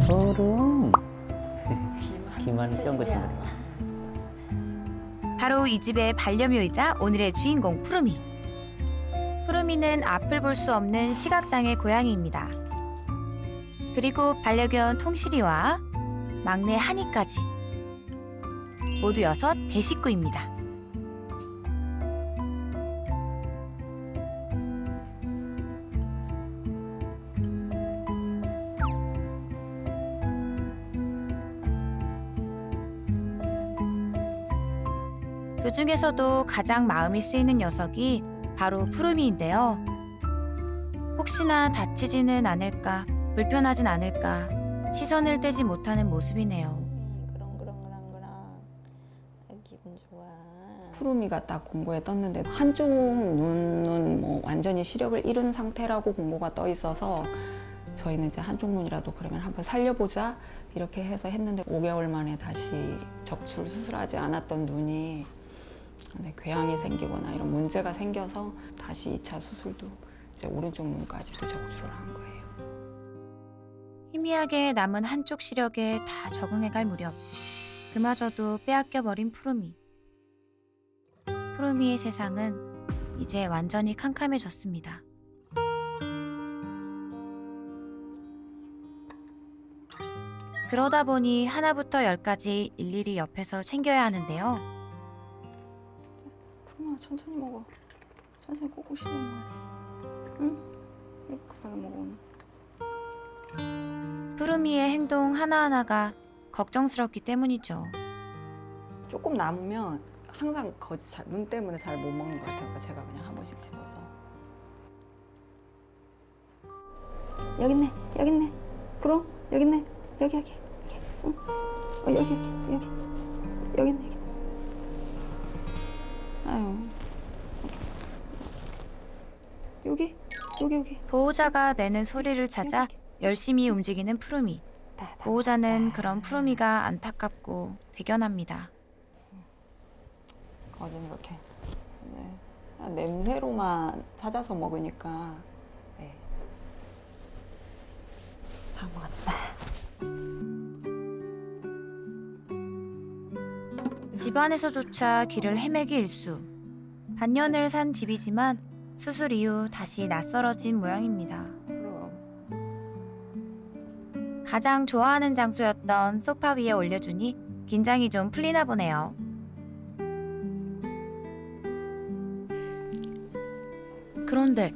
푸름. 귀만 쫑긋쫑긋. 바로 이 집의 반려묘이자 오늘의 주인공 푸르미. 푸르미는 앞을 볼 수 없는 시각장애 고양이입니다. 그리고 반려견 통실이와 막내 하니까지 모두 6 대식구입니다. 그 중에서도 가장 마음이 쓰이는 녀석이 바로 푸르미인데요. 혹시나 다치지는 않을까, 불편하진 않을까 시선을 떼지 못하는 모습이네요. 그랑 기분 좋아. 푸르미가 딱 공고에 떴는데 한쪽 눈은 뭐 완전히 시력을 잃은 상태라고 공고가 떠 있어서 저희는 이제 한쪽 눈이라도 그러면 한번 살려보자 이렇게 해서 했는데 5개월 만에 다시 적출 수술하지 않았던 눈이 궤양이 생기거나 이런 문제가 생겨서 다시 2차 수술도 이제 오른쪽 눈까지도 적출을 한 거예요. 희미하게 남은 한쪽 시력에 다 적응해갈 무렵 그마저도 빼앗겨버린 푸르미. 푸르미의 세상은 이제 완전히 캄캄해졌습니다. 그러다 보니 하나부터 10까지 일일이 옆에서 챙겨야 하는데요. 푸르미야 천천히 먹어. 천천히 꼭꼭 씹어 먹어야지. 응? 이렇게 급하게 먹어. 푸르미의 행동 하나하나가 걱정스럽기 때문이죠. 조금 남으면 항상 눈 때문에 잘 못 먹는 것 같아요. 제가 그냥 한 번씩 씹어서. 여기 있네, 여기 있네. 프로, 여기 있네. 여기. 응. 여기 있네, 여기. 아유. 여기. 보호자가 내는 소리를 찾아 열심히 움직이는 푸르미. 보호자는 그런 푸르미가 안타깝고 대견합니다. 거진 이렇게 냄새로만 찾아서 먹으니까 다 먹었다. 집안에서조차 길을 헤매기 일수. 반년을 산 집이지만 수술 이후 다시 낯설어진 모양입니다. 그럼. 가장 좋아하는 장소였던 소파 위에 올려주니 긴장이 좀 풀리나 보네요. 그런데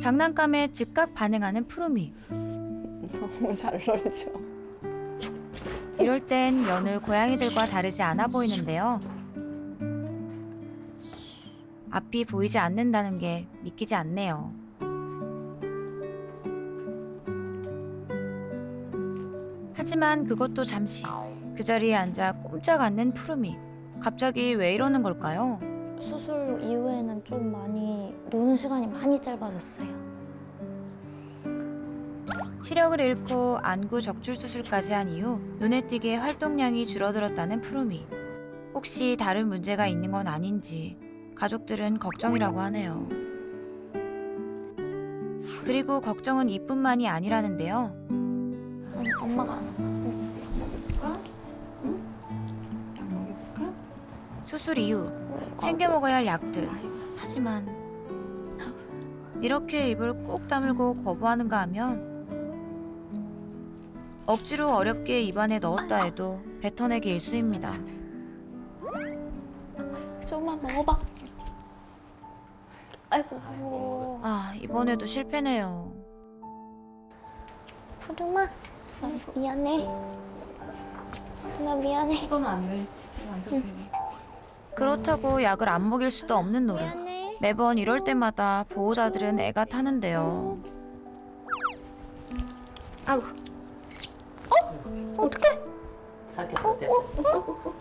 장난감에 즉각 반응하는 푸르미. 너무 잘 놀죠. 이럴 땐 여느 고양이들과 다르지 않아 보이는데요. 앞이 보이지 않는다는 게 믿기지 않네요. 하지만 그것도 잠시 그 자리에 앉아 꼼짝 않는 푸르미. 갑자기 왜 이러는 걸까요? 수술 이후에는 좀 많이 노는 시간이 많이 짧아졌어요. 시력을 잃고 안구 적출 수술까지 한 이후 눈에 띄게 활동량이 줄어들었다는 푸르미. 혹시 다른 문제가 있는 건 아닌지 가족들은 걱정이라고 하네요. 그리고 걱정은 이뿐만이 아니라는데요. 엄마가 안 와. 먹어볼까? 응? 약 먹여볼까? 수술 이후 챙겨 먹어야 할 약들. 하지만 이렇게 입을 꾹 다물고 거부하는가 하면 억지로 어렵게 입안에 넣었다 해도 뱉어내기 일쑤입니다. 좀만 먹어봐. 아이고. 아, 이번에도 실패네요. 푸르마, 미안해. 푸르마 미안해. 이거는 안 돼. 이거 안 주세요. 그렇다고 약을 안 먹일 수도 없는 노릇. 미안해. 매번 이럴 때마다 보호자들은 애가 타는데요. 아우. 어떡해? 삭혔어, 됐어.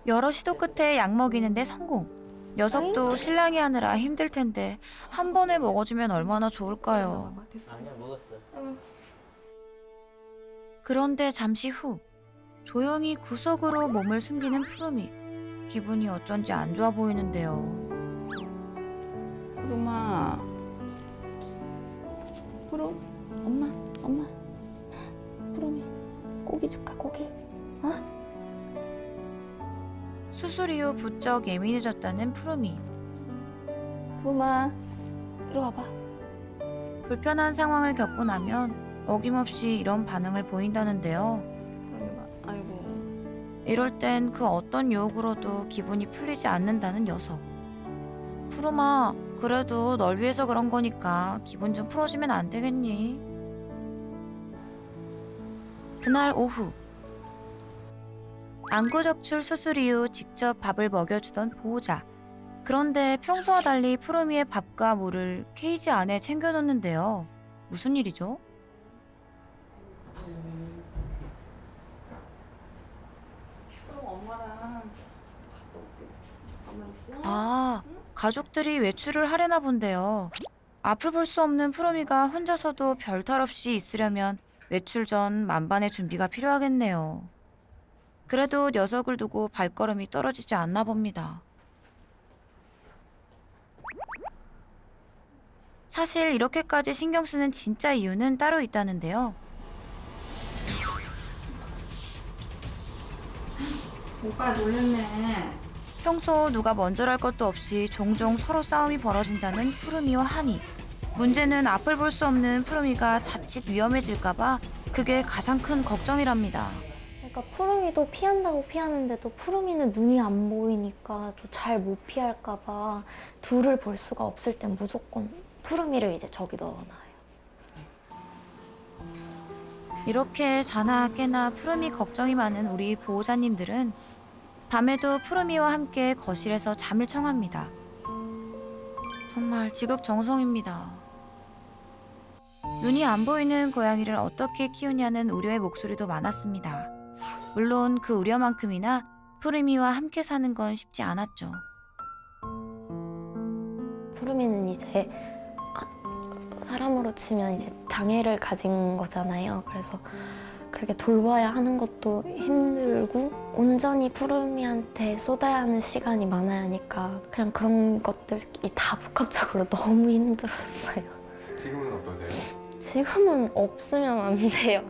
여러 시도 끝에 약 먹이는데 성공. 녀석도 신랑이 하느라 힘들 텐데 한 번에 먹어주면 얼마나 좋을까요. 아니야, 먹었어. 그런데 잠시 후 조용히 구석으로 몸을 숨기는 푸르미. 기분이 어쩐지 안 좋아 보이는데요. 푸르마. 푸르. 엄마. 푸르미. 고기 줄까, 고기? 수술 이후 부쩍 예민해졌다는 푸르미. 푸르마, 이리 와봐. 불편한 상황을 겪고 나면 어김없이 이런 반응을 보인다는데요. 푸르미가, 아이고. 이럴 땐 그 어떤 유혹으로도 기분이 풀리지 않는다는 녀석. 푸르마, 그래도 널 위해서 그런 거니까 기분 좀 풀어주면 안 되겠니? 그날 오후. 안구적출 수술 이후 직접 밥을 먹여주던 보호자. 그런데 평소와 달리 푸르미의 밥과 물을 케이지 안에 챙겨놓는데요. 무슨 일이죠? 아, 가족들이 외출을 하려나 본데요. 앞을 볼 수 없는 푸르미가 혼자서도 별탈 없이 있으려면 외출 전 만반의 준비가 필요하겠네요. 그래도 녀석을 두고 발걸음이 떨어지지 않나 봅니다. 사실 이렇게까지 신경 쓰는 진짜 이유는 따로 있다는데요. 오빠 놀랬네. 평소 누가 먼저랄 것도 없이 종종 서로 싸움이 벌어진다는 푸르미와 하니. 문제는 앞을 볼 수 없는 푸르미가 자칫 위험해질까봐 그게 가장 큰 걱정이랍니다. 그러니까 푸르미도 피한다고 피하는데도 푸르미는 눈이 안 보이니까 또 잘 못 피할까봐 둘을 볼 수가 없을 땐 무조건 푸르미를 이제 저기 넣어놔요. 이렇게 자나 깨나 푸르미 걱정이 많은 우리 보호자님들은 밤에도 푸르미와 함께 거실에서 잠을 청합니다. 정말 지극정성입니다. 눈이 안 보이는 고양이를 어떻게 키우냐는 우려의 목소리도 많았습니다. 물론 그 우려만큼이나 푸르미와 함께 사는 건 쉽지 않았죠. 푸르미는 이제 사람으로 치면 이제 장애를 가진 거잖아요. 그래서 그렇게 돌봐야 하는 것도 힘들고 온전히 푸르미한테 쏟아야 하는 시간이 많아야 하니까 그냥 그런 것들이 다 복합적으로 너무 힘들었어요. 지금은 어떠세요? 지금은 없으면 안 돼요.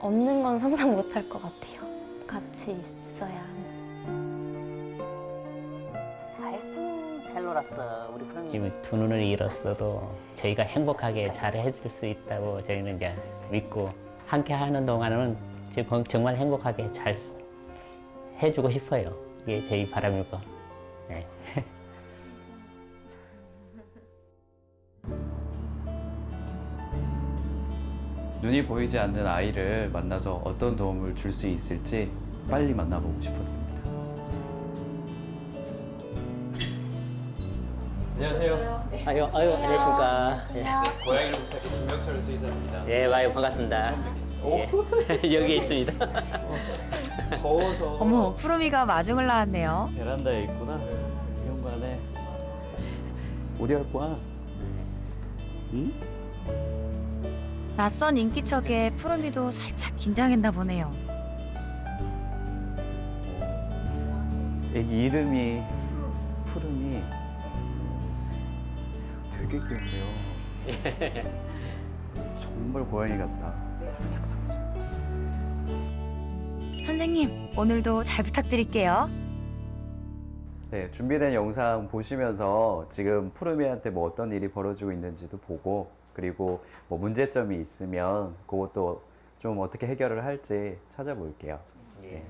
없는 건 상상 못 할 것 같아요. 같이 있어야 하는. 아이고 잘 놀았어 우리 푸르미. 지금 두 눈을 잃었어도 저희가 행복하게 잘 해줄 수 있다고 저희는 이제 믿고 함께 하는 동안은 지금 정말 행복하게 잘 해주고 싶어요. 이게 저희 바람이고. 네. 눈이 보이지 않는 아이를 만나서 어떤 도움을 줄 수 있을지 빨리 만나보고 싶었습니다. 안녕하세요. 아유 안녕하십니까. 고양이를 부탁해 김명철 수의사입니다. 예, 많이 반갑습니다. 예. 여기에 있습니다. 더워서 어머, 푸르미가 마중을 나왔네요. 베란다에 있구나. 현관에 어디 갈 거야? 응? 낯선 인기척에 푸르미도 살짝 긴장했나 보네요. 애기 이름이 푸름이 되게 귀엽네요. 정말 고양이 같다. 사부작사부작. 선생님, 오늘도 잘 부탁드릴게요. 네, 준비된 영상 보시면서 지금 푸르미한테 뭐 어떤 일이 벌어지고 있는지도 보고 그리고 뭐 문제점이 있으면 그것도 좀 어떻게 해결을 할지 찾아볼게요. 네.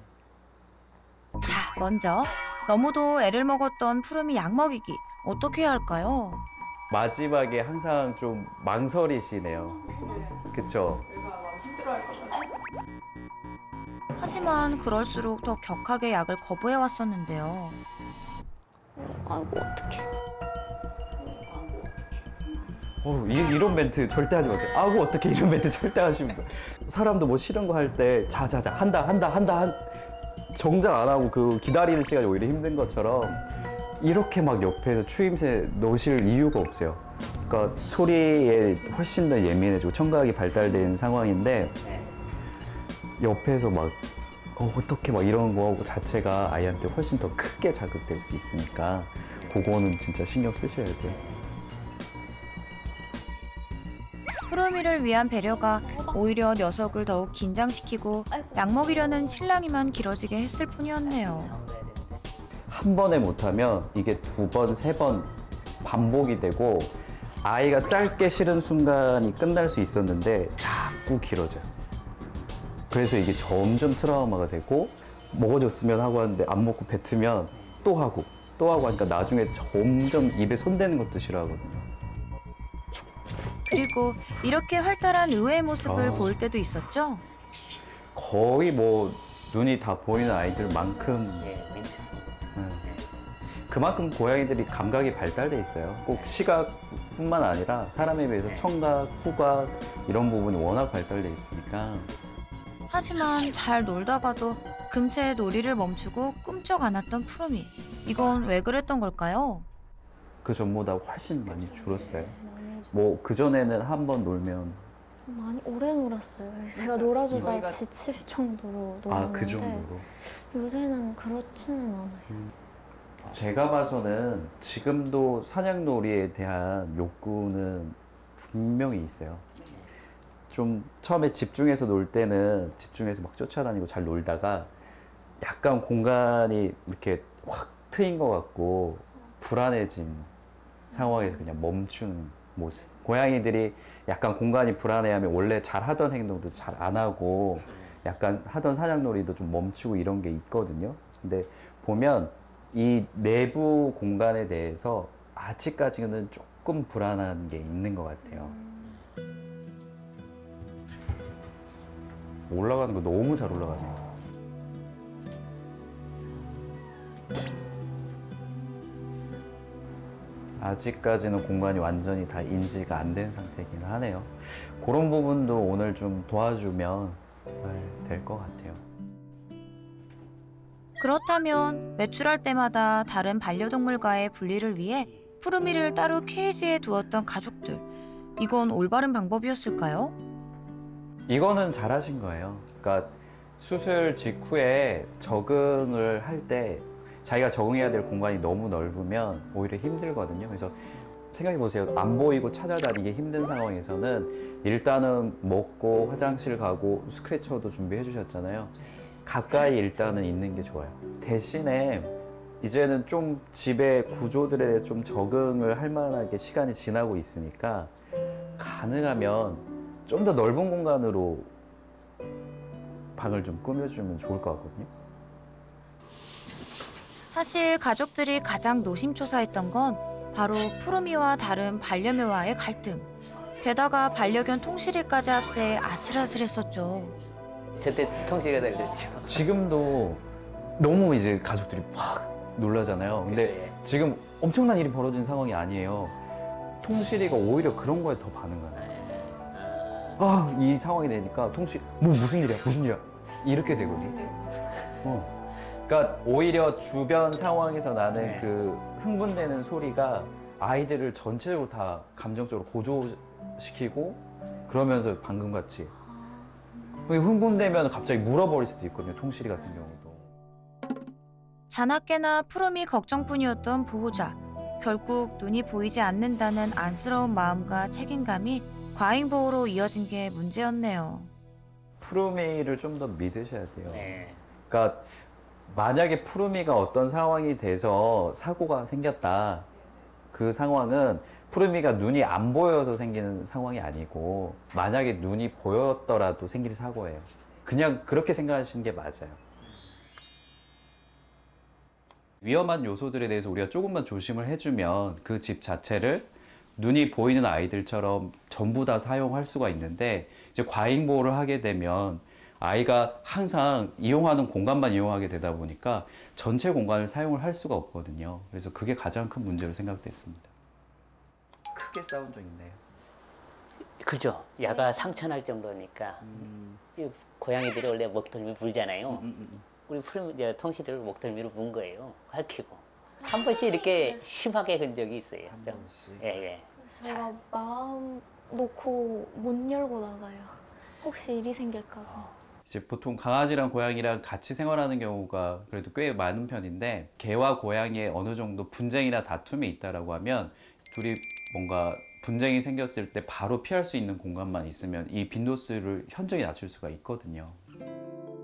자, 먼저 너무도 애를 먹었던 푸르미 약 먹이기 어떻게 해야 할까요? 마지막에 항상 좀 망설이시네요. 그쵸? 하지만 그럴수록 더 격하게 약을 거부해 왔었는데요. 아이고 어떡해. 이런 멘트 절대 하지 마세요. 아고 어떻게 이런 멘트 절대 하시면 돼요. 사람도 뭐 싫은 거 할 때 자자자 한다 정작 안 하고 그 기다리는 시간이 오히려 힘든 것처럼 이렇게 막 옆에서 추임새 넣으실 이유가 없어요. 그러니까 소리에 훨씬 더 예민해지고 청각이 발달된 상황인데 옆에서 막 어떻게 막 이런 거 자체가 아이한테 훨씬 더 크게 자극될 수 있으니까 그거는 진짜 신경 쓰셔야 돼요. 푸르미를 위한 배려가 오히려 녀석을 더욱 긴장시키고 약 먹이려는 실랑이만 길어지게 했을 뿐이었네요. 한 번에 못하면 이게 두 번, 세 번 반복이 되고 아이가 짧게 싫은 순간이 끝날 수 있었는데 자꾸 길어져요. 그래서 이게 점점 트라우마가 되고 먹어줬으면 하고 하는데 안 먹고 뱉으면 또 하고 하니까 나중에 점점 입에 손대는 것도 싫어하거든요. 그리고 이렇게 활달한 의외의 모습을 보일 때도 있었죠. 거의 뭐 눈이 다 보이는 아이들만큼 예, 민첩. 그만큼 고양이들이 감각이 발달돼 있어요. 꼭 시각뿐만 아니라 사람에 비해서 청각, 후각 이런 부분이 워낙 발달돼 있으니까. 하지만 잘 놀다가도 금세 놀이를 멈추고 꿈쩍 않았던 푸르미. 이건 왜 그랬던 걸까요? 그 전보다 훨씬 많이 줄었어요. 뭐 그전에는 한 번 놀면 많이 오래 놀았어요. 제가 놀아주다 지칠 정도로 놀았는데 그 정도로. 요새는 그렇지는 않아요. 제가 봐서는 지금도 사냥놀이에 대한 욕구는 분명히 있어요. 좀 처음에 집중해서 놀 때는 집중해서 막 쫓아다니고 잘 놀다가 약간 공간이 이렇게 확 트인 것 같고 불안해진 상황에서 그냥 멈추는 모습. 고양이들이 약간 공간이 불안해하면 원래 잘 하던 행동도 잘 안 하고 약간 하던 사냥놀이도 좀 멈추고 이런 게 있거든요. 근데 보면 이 내부 공간에 대해서 아직까지는 조금 불안한 게 있는 것 같아요. 올라가는 거 너무 잘 올라가네요. 아직까지는 공간이 완전히 다 인지가 안 된 상태이긴 하네요. 그런 부분도 오늘 좀 도와주면 될 것 같아요. 그렇다면 외출할 때마다 다른 반려동물과의 분리를 위해 푸르미를 따로 케이지에 두었던 가족들. 이건 올바른 방법이었을까요? 이거는 잘하신 거예요. 그러니까 수술 직후에 적응을 할 때 자기가 적응해야 될 공간이 너무 넓으면 오히려 힘들거든요. 그래서 생각해 보세요. 안 보이고 찾아다니기 힘든 상황에서는 일단은 먹고 화장실 가고 스크래쳐도 준비해 주셨잖아요. 가까이 일단은 있는 게 좋아요. 대신에 이제는 좀 집의 구조들에 대해 좀 적응을 할 만하게 시간이 지나고 있으니까 가능하면 좀 더 넓은 공간으로 방을 좀 꾸며주면 좋을 것 같거든요. 사실 가족들이 가장 노심초사했던 건 바로 푸르미와 다른 반려묘와의 갈등. 게다가 반려견 통실이까지 합세해 아슬아슬했었죠. 저때 통실이 들렸죠. 지금도 너무 이제 가족들이 막 놀라잖아요. 근데 그죠, 예. 지금 엄청난 일이 벌어진 상황이 아니에요. 통실이가 오히려 그런 거에 더 반응하는 거예요. 이 상황이 되니까 무슨 일이야 이렇게 되거든요. 그러니까 오히려 주변 상황에서 나는 그 흥분되는 소리가 아이들을 전체적으로 다 감정적으로 고조시키고 그러면서 방금 같이 흥분되면 갑자기 물어버릴 수도 있거든요. 통실이 같은 경우도. 자나깨나 푸르미 걱정뿐이었던 보호자. 결국 눈이 보이지 않는다는 안쓰러운 마음과 책임감이 과잉보호로 이어진 게 문제였네요. 푸르미를 좀 더 믿으셔야 돼요. 네. 그러니까 만약에 푸르미가 어떤 상황이 돼서 사고가 생겼다. 그 상황은 푸르미가 눈이 안 보여서 생기는 상황이 아니고 만약에 눈이 보였더라도 생길 사고예요. 그냥 그렇게 생각하시는 게 맞아요. 위험한 요소들에 대해서 우리가 조금만 조심을 해주면 그 집 자체를 눈이 보이는 아이들처럼 전부 다 사용할 수가 있는데 이제 과잉 보호를 하게 되면 아이가 항상 이용하는 공간만 이용하게 되다 보니까 전체 공간을 사용을 할 수가 없거든요. 그래서 그게 가장 큰 문제로 생각됐습니다. 크게 싸운 적 있네요. 그죠. 야가 상처날 정도니까. 이 고양이들이 원래 먹덜미 물잖아요. 우리 통실이를 먹덜미로 문 거예요. 핥히고. 한 번씩 이렇게 심하게 건 적이 있어요. 한 좀. 번씩. 예. 제가 마음 놓고 못 열고 나가요. 혹시 일이 생길까 봐. 이제 보통 강아지랑 고양이랑 같이 생활하는 경우가 그래도 꽤 많은 편인데 개와 고양이의 어느 정도 분쟁이나 다툼이 있다라고 하면 둘이 뭔가 분쟁이 생겼을 때 바로 피할 수 있는 공간만 있으면 이 빈도수를 현저히 낮출 수가 있거든요.